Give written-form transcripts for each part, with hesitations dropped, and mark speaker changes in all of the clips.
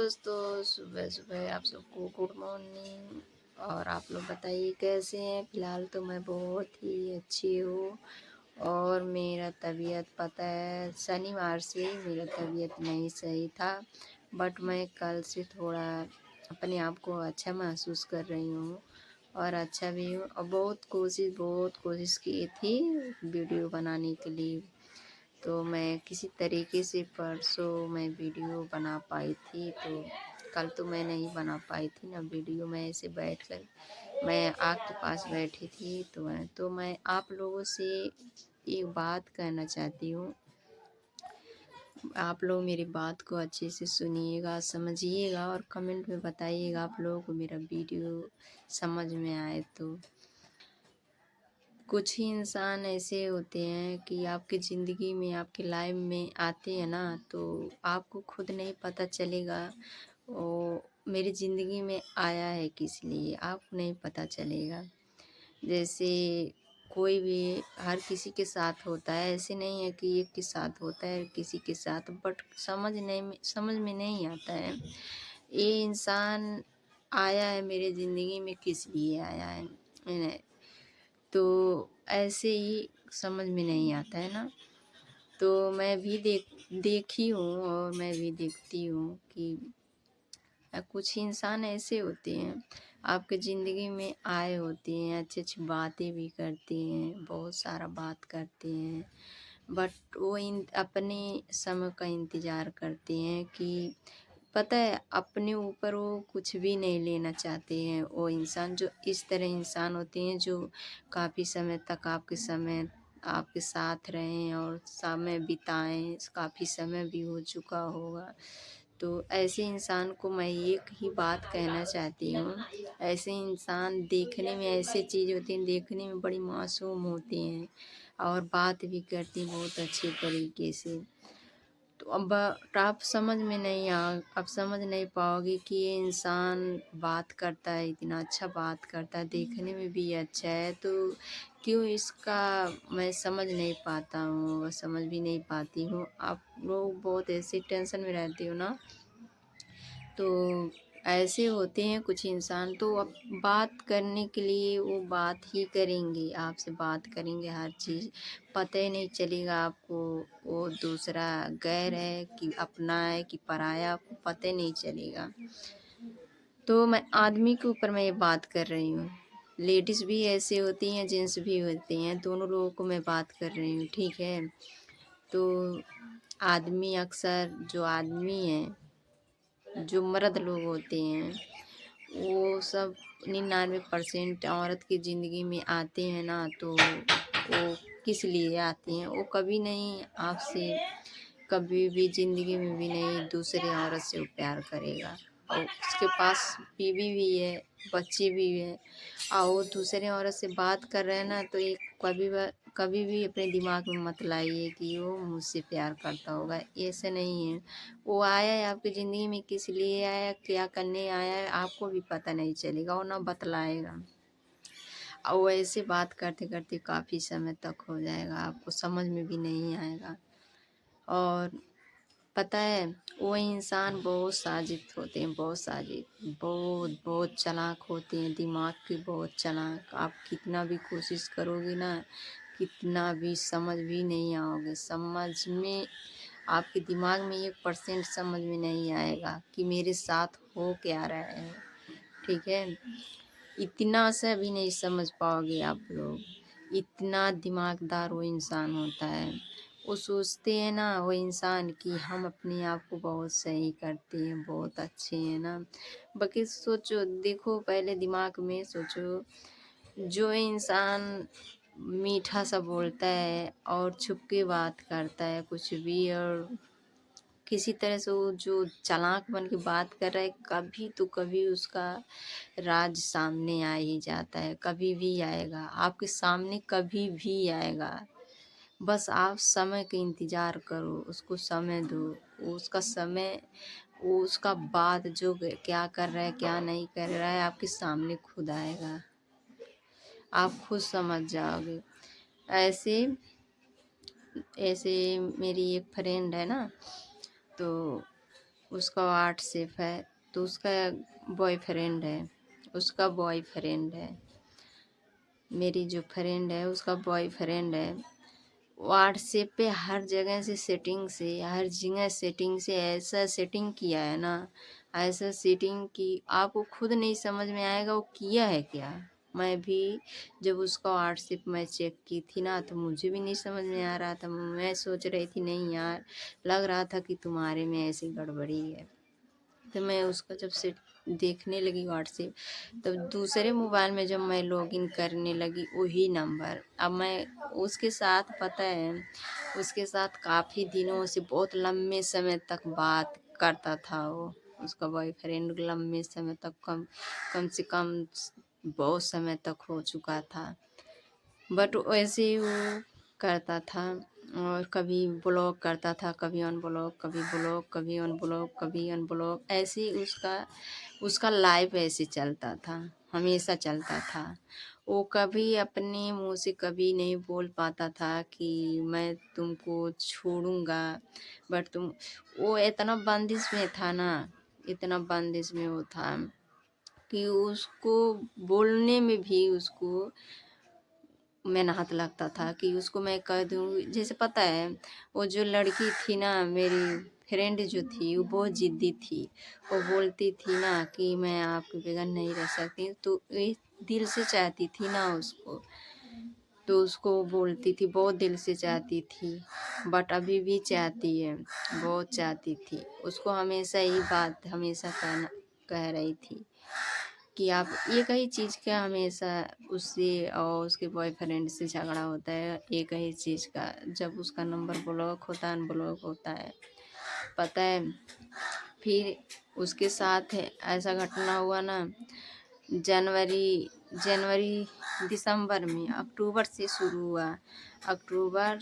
Speaker 1: दोस्तों, सुबह-सुबह आप सबको गुड मॉर्निंग। और आप लोग बताइए कैसे हैं? फ़िलहाल तो मैं बहुत ही अच्छी हूँ। और मेरा तबीयत पता है शनिवार से मेरा तबीयत नहीं सही था, बट मैं कल से थोड़ा अपने आप को अच्छा महसूस कर रही हूँ और अच्छा भी हूँ। और बहुत कोशिश की थी वीडियो बनाने के लिए। तो मैं किसी तरीके से परसों मैं वीडियो बना पाई थी, तो कल तो मैं नहीं बना पाई थी ना वीडियो। मैं ऐसे बैठकर मैं आग के पास बैठी थी, तो मैं आप लोगों से एक बात कहना चाहती हूँ। आप लोग मेरी बात को अच्छे से सुनिएगा, समझिएगा और कमेंट में बताइएगा आप लोगों को मेरा वीडियो समझ में आए तो। कुछ ही इंसान ऐसे होते हैं कि आपकी ज़िंदगी में, आपकी लाइफ में आते हैं ना, तो आपको खुद नहीं पता चलेगा वो मेरी ज़िंदगी में आया है किस लिए, आपको नहीं पता चलेगा। जैसे कोई भी हर किसी के साथ होता है, ऐसे नहीं है कि एक के साथ होता है किसी के साथ, बट समझ में नहीं आता है ये इंसान आया है मेरे ज़िंदगी में किस लिए आया है। तो ऐसे ही समझ में नहीं आता है ना। तो मैं भी देखी हूँ और मैं भी देखती हूँ कि कुछ इंसान ऐसे होते हैं आपके ज़िंदगी में आए होते हैं, अच्छी-अच्छी बातें भी करते हैं, बहुत सारा बात करते हैं, बट वो इन अपने समय का इंतज़ार करते हैं कि पता है अपने ऊपर वो कुछ भी नहीं लेना चाहते हैं। वो इंसान जो इस तरह इंसान होते हैं जो काफ़ी समय तक आपके साथ रहें और समय बिताएँ, काफ़ी समय भी हो चुका होगा। तो ऐसे इंसान को मैं एक ही बात कहना चाहती हूँ, ऐसे इंसान देखने में ऐसी चीज़ होती हैं, देखने में बड़ी मासूम होती हैं और बात भी करती हैं बहुत अच्छे तरीके से। तो अब समझ नहीं पाओगे कि ये इंसान बात करता है, इतना अच्छा बात करता है, देखने में भी अच्छा है, तो क्यों इसका मैं समझ नहीं पाता हूँ और समझ भी नहीं पाती हूँ। आप लोग बहुत ऐसे टेंशन में रहते हो ना, तो ऐसे होते हैं कुछ इंसान, तो अब बात करने के लिए वो बात ही करेंगे, आपसे बात करेंगे हर चीज़, पता ही नहीं चलेगा आपको वो दूसरा गैर है कि अपना है कि पराया, आपको पता ही नहीं चलेगा। तो मैं आदमी के ऊपर मैं ये बात कर रही हूँ। लेडीज़ भी ऐसे होती हैं, जेंट्स भी होते हैं, दोनों लोगों को मैं बात कर रही हूँ, ठीक है? तो आदमी अक्सर जो आदमी हैं, जो मर्द लोग होते हैं, वो सब 99% औरत की ज़िंदगी में आते हैं ना, तो वो किस लिए आते हैं? वो कभी नहीं आपसे, कभी भी ज़िंदगी में भी नहीं दूसरे औरत से वो प्यार करेगा। और उसके पास बीवी भी है, बच्चे भी हैं, और वो दूसरे औरत से बात कर रहे हैं ना, तो एक कभी भी अपने दिमाग में मत लाइए कि वो मुझसे प्यार करता होगा, ऐसा नहीं है। वो आया है आपकी ज़िंदगी में किस लिए आया है, क्या करने आया है, आपको भी पता नहीं चलेगा और ना बतलाएगा। और वो ऐसे बात करते-करते काफ़ी समय तक हो जाएगा, आपको समझ में भी नहीं आएगा। और पता है वो इंसान बहुत साजिद होते हैं, बहुत साजिद, बहुत चालाक होते हैं, दिमाग के बहुत चालाक। आप कितना भी कोशिश करोगे ना, कितना भी समझ भी नहीं आओगे, समझ में आपके दिमाग में 1% समझ में नहीं आएगा कि मेरे साथ हो क्या रहा है, ठीक है? इतना सा भी नहीं समझ पाओगे आप लोग, इतना दिमागदार वो इंसान होता है। वो सोचते हैं ना वो इंसान कि हम अपने आप को बहुत सही करते हैं, बहुत अच्छे हैं ना। बाकी सोचो, देखो पहले दिमाग में सोचो, जो इंसान मीठा सा बोलता है और छुप के बात करता है कुछ भी, और किसी तरह से वो जो चालाक बन के बात कर रहा है, कभी तो कभी उसका राज सामने आ ही जाता है, कभी भी आएगा, आपके सामने कभी भी आएगा। बस आप समय का इंतज़ार करो, उसको समय दो, उसका समय, वो उसका बात जो क्या कर रहा है, क्या नहीं कर रहा है, आपके सामने खुद आएगा, आप खुद समझ जाओगे। ऐसे ऐसे मेरी एक फ्रेंड है ना, तो उसका व्हाट्सएप है, तो उसका बॉयफ्रेंड है, उसका बॉयफ्रेंड है, मेरी जो फ्रेंड है उसका बॉयफ्रेंड है। व्हाट्सएप पे हर जगह से सेटिंग से, हर जगह सेटिंग से ऐसा सेटिंग किया है ना, ऐसा सेटिंग की आपको खुद नहीं समझ में आएगा वो किया है क्या। मैं भी जब उसका व्हाट्सएप मैं चेक की थी ना, तो मुझे भी नहीं समझ में आ रहा था। मैं सोच रही थी नहीं यार, लग रहा था कि तुम्हारे में ऐसी गड़बड़ी है। तो मैं उसका जब से देखने लगी व्हाट्सएप, तब दूसरे मोबाइल में जब मैं लॉगिन करने लगी वही नंबर, अब मैं उसके साथ पता है, उसके साथ काफ़ी दिनों से बहुत लंबे समय तक बात करता था वो, उसका बॉयफ्रेंड लंबे समय तक, कम कम से कम बहुत समय तक हो चुका था। बट वैसे ही वो करता था, और कभी ब्लॉक करता था, कभी अनब्लॉक, कभी ब्लॉक, कभी अनब्लॉक, कभी अनब्लॉक, ऐसे ही उसका उसका लाइफ ऐसे चलता था, हमेशा चलता था। वो कभी अपने मुंह से कभी नहीं बोल पाता था कि मैं तुमको छोड़ूंगा, बट तुम, वो इतना बंदिश में था ना, इतना बंदिश में वो था कि उसको बोलने में भी उसको मेहनत लगता था कि उसको मैं कह दूँ। जैसे पता है, वो जो लड़की थी ना, मेरी फ्रेंड जो थी वो बहुत ज़िद्दी थी। वो बोलती थी ना कि मैं आपके बगैर नहीं रह सकती, तो ये दिल से चाहती थी ना उसको, तो उसको बोलती थी, बहुत दिल से चाहती थी। बट अभी भी चाहती है, बहुत चाहती थी उसको, हमेशा यही बात हमेशा कह रही थी कि आप एक ही चीज़ का हमेशा उससे और उसके बॉयफ्रेंड से झगड़ा होता है, एक ही चीज़ का, जब उसका नंबर ब्लॉक होता है, अनब्लॉक होता है। पता है, फिर उसके साथ ऐसा घटना हुआ ना, जनवरी जनवरी दिसंबर में, अक्टूबर से शुरू हुआ, अक्टूबर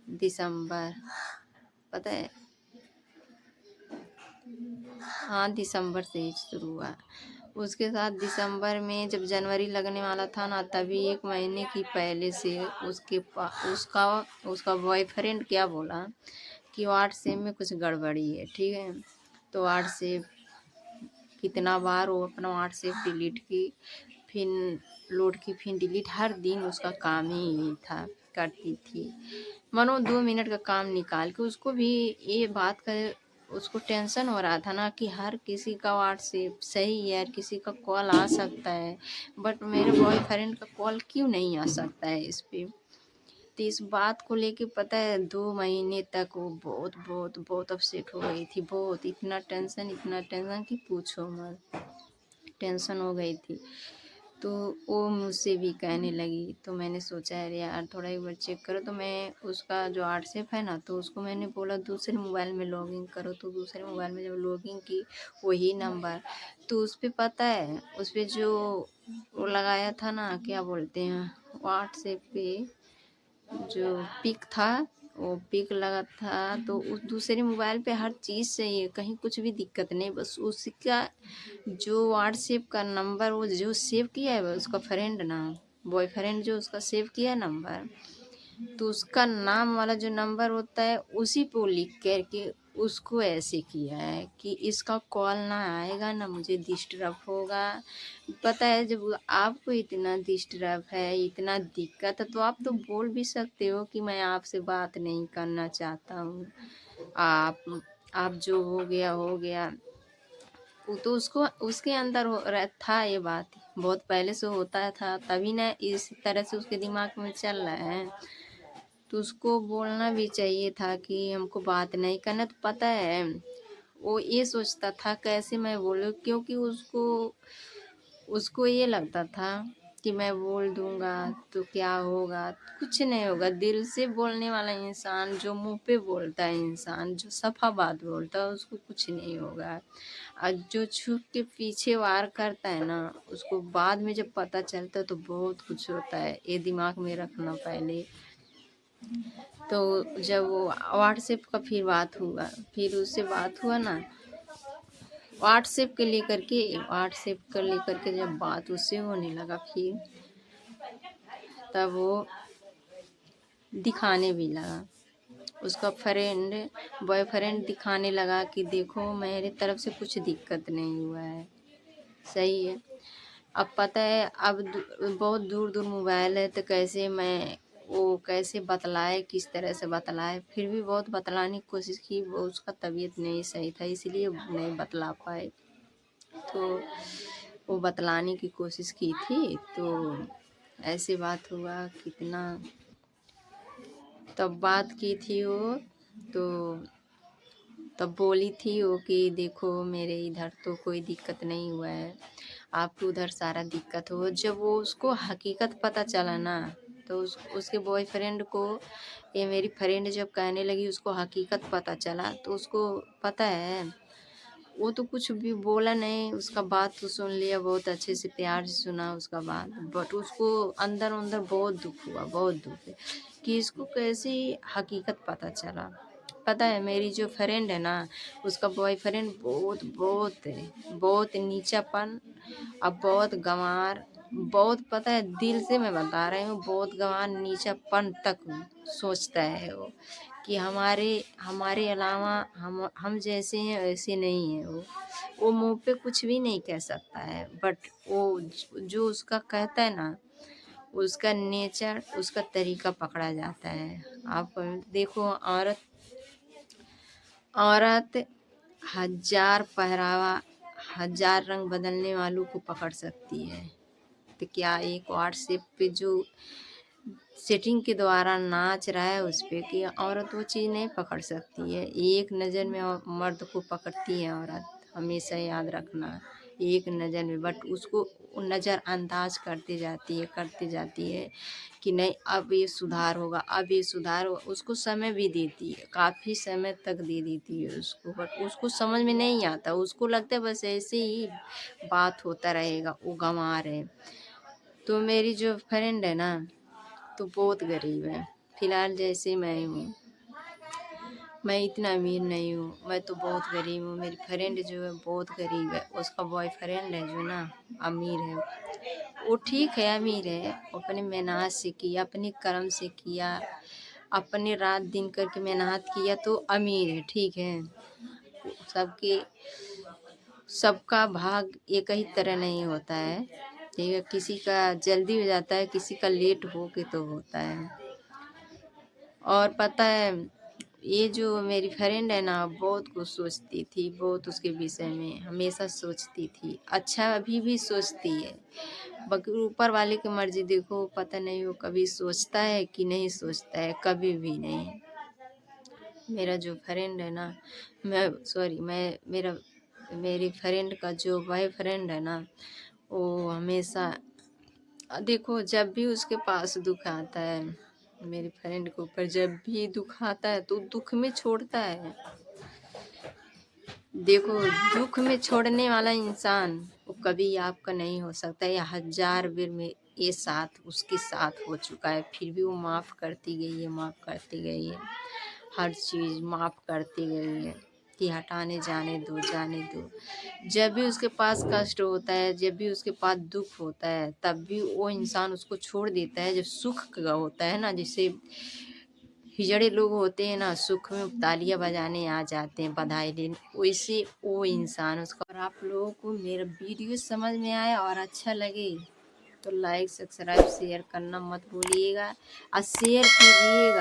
Speaker 1: दिसंबर, पता है, हाँ दिसंबर से ही शुरू हुआ। उसके साथ दिसंबर में जब जनवरी लगने वाला था ना, तभी एक महीने की पहले से उसका उसका बॉयफ्रेंड क्या बोला कि व्हाट्सएप में कुछ गड़बड़ी है, ठीक है। तो व्हाट्सएप कितना बार वो अपना व्हाट्सएप डिलीट की, फिर लोड की, फिर डिलीट, हर दिन उसका काम ही यही था, करती थी। मानो 2 मिनट का काम निकाल के उसको भी ये बात का उसको टेंशन हो रहा था ना कि हर किसी का व्हाट्सएप सही है, हर किसी का कॉल आ सकता है, बट मेरे बॉयफ्रेंड का कॉल क्यों नहीं आ सकता है इस पे। तो इस बात को लेके पता है 2 महीने तक वो बहुत बहुत बहुत अपसेट हो गई थी, बहुत, इतना टेंशन कि पूछो मत, टेंशन हो गई थी। तो वो मुझसे भी कहने लगी, तो मैंने सोचा अरे यार थोड़ा एक बार चेक करो। तो मैं उसका जो व्हाट्सएप है ना, तो उसको मैंने बोला दूसरे मोबाइल में लॉगिन करो। तो दूसरे मोबाइल में जब लॉगिन की, वही नंबर, तो उस पर पता है, उस पर जो वो लगाया था ना, क्या बोलते हैं, व्हाट्सएप पे जो पिक था, वो पिक लगा था। तो उस दूसरे मोबाइल पे हर चीज़ सही है, कहीं कुछ भी दिक्कत नहीं, बस उसका जो व्हाट्सएप का नंबर वो जो सेव किया है उसका फ्रेंड ना, बॉयफ्रेंड जो उसका सेव किया है नंबर, तो उसका नाम वाला जो नंबर होता है उसी पे वो लिख करके उसको ऐसे किया है कि इसका कॉल ना आएगा ना मुझे डिस्टर्ब होगा। पता है, जब आपको इतना डिस्टर्ब है, इतना दिक्कत है, तो आप तो बोल भी सकते हो कि मैं आपसे बात नहीं करना चाहता हूँ, आप जो हो गया हो गया। वो तो उसको उसके अंदर था ये बात, बहुत पहले से होता था, तभी ना इस तरह से उसके दिमाग में चल रहा है। तो उसको बोलना भी चाहिए था कि हमको बात नहीं करना। तो पता है, वो ये सोचता था कैसे मैं बोलूँ, क्योंकि उसको उसको ये लगता था कि मैं बोल दूंगा तो क्या होगा, कुछ नहीं होगा। दिल से बोलने वाला इंसान, जो मुंह पे बोलता है इंसान, जो सफा बात बोलता है, उसको कुछ नहीं होगा। और जो छुप के पीछे वार करता है ना, उसको बाद में जब पता चलता है तो बहुत कुछ होता है, ये दिमाग में रखना पहले। तो जब वो व्हाट्सएप का फिर बात हुआ, फिर उससे बात हुआ ना, व्हाट्सएप को लेकर के जब बात उससे होने लगा, फिर तब वो दिखाने भी लगा, उसका फ्रेंड बॉयफ्रेंड दिखाने लगा कि देखो मेरे तरफ से कुछ दिक्कत नहीं हुआ है, सही है। अब पता है अब बहुत दूर दूर मोबाइल है तो कैसे मैं वो कैसे बतलाए, किस तरह से बतलाए, फिर भी बहुत बतलाने की कोशिश की, वो उसका तबीयत नहीं सही था इसलिए नहीं बतला पाए। तो वो बतलाने की कोशिश की थी तो ऐसी बात हुआ कितना, तब बात की थी वो, तो तब बोली थी वो कि देखो मेरे इधर तो कोई दिक्कत नहीं हुआ है, आपके उधर सारा दिक्कत हो। जब वो उसको हकीकत पता चला ना तो उसके बॉयफ्रेंड को ये मेरी फ्रेंड जब कहने लगी, उसको हकीकत पता चला तो उसको पता है वो तो कुछ भी बोला नहीं, उसका बात तो सुन लिया, बहुत अच्छे से प्यार से सुना उसका बात, बट उसको अंदर अंदर बहुत दुख हुआ, बहुत दुख है कि इसको कैसी हकीकत पता चला। पता है मेरी जो फ्रेंड है ना, उसका बॉयफ्रेंड बहुत बहुत है, बहुत नीचापन, अब बहुत गंवार, बहुत पता है दिल से मैं बता रही हूँ, बहुत गंवार नीचापन तक सोचता है वो कि हमारे हमारे अलावा हम जैसे हैं वैसे नहीं है वो मुंह पे कुछ भी नहीं कह सकता है, बट वो जो उसका कहता है ना, उसका नेचर उसका तरीका पकड़ा जाता है। आप देखो औरत औरत हजार पहरावा, हजार रंग बदलने वालों को पकड़ सकती है, तो क्या एक व्हाट्सएप पे जो सेटिंग के द्वारा नाच रहा है उस पे कि औरत वो चीज़ नहीं पकड़ सकती है। एक नज़र में मर्द को पकड़ती है औरत, हमेशा याद रखना, एक नज़र में, बट उसको नज़रअंदाज करते जाती है कि नहीं अब ये सुधार होगा, अब ये सुधार होगा, उसको समय भी देती है, काफ़ी समय तक दे देती है उसको, बट उसको समझ में नहीं आता, उसको लगता है बस ऐसे ही बात होता रहेगा, वो गंवार है। तो मेरी जो फ्रेंड है ना तो बहुत गरीब है, फिलहाल जैसे मैं हूँ, मैं इतना अमीर नहीं हूँ, मैं तो बहुत गरीब हूँ। मेरी फ्रेंड जो है बहुत गरीब है, उसका बॉयफ्रेंड है जो ना अमीर है, वो ठीक है अमीर है, अपने मेहनत से किया, अपने कर्म से किया, अपने रात दिन करके मेहनत किया तो अमीर है, ठीक है। सबके सबका भाग एक ही तरह नहीं होता है, ठीक है, किसी का जल्दी हो जाता है, किसी का लेट हो के तो होता है। और पता है ये जो मेरी फ्रेंड है ना बहुत कुछ सोचती थी, बहुत उसके विषय में हमेशा सोचती थी, अच्छा अभी भी सोचती है, बाकी ऊपर वाले की मर्जी, देखो पता नहीं वो कभी सोचता है कि नहीं सोचता है, कभी भी नहीं। मेरा जो फ्रेंड है ना, मैं सॉरी मैं मेरा मेरी फ्रेंड का जो बॉयफ्रेंड है ना, वो हमेशा देखो जब भी उसके पास दुख आता है, मेरी फ्रेंड के ऊपर जब भी दुख आता है तो दुख में छोड़ता है। देखो दुख में छोड़ने वाला इंसान वो कभी आपका नहीं हो सकता, या हजार बेर में ये साथ उसके साथ हो चुका है, फिर भी वो माफ़ करती गई है, माफ़ करती गई है, हर चीज़ माफ़ करती गई है कि हटाने जाने दो, जाने दो। जब भी उसके पास कष्ट होता है, जब भी उसके पास दुख होता है, तब भी वो इंसान उसको छोड़ देता है। जब सुख का होता है ना, जैसे हिजड़े लोग होते हैं ना, सुख में तालियां बजाने आ जाते हैं, बधाई देने, वैसे वो इंसान उसका। और आप लोगों को मेरा वीडियो समझ में आया और अच्छा लगे तो लाइक सब्सक्राइब शेयर करना मत भूलिएगा, और शेयर कीजिएगा।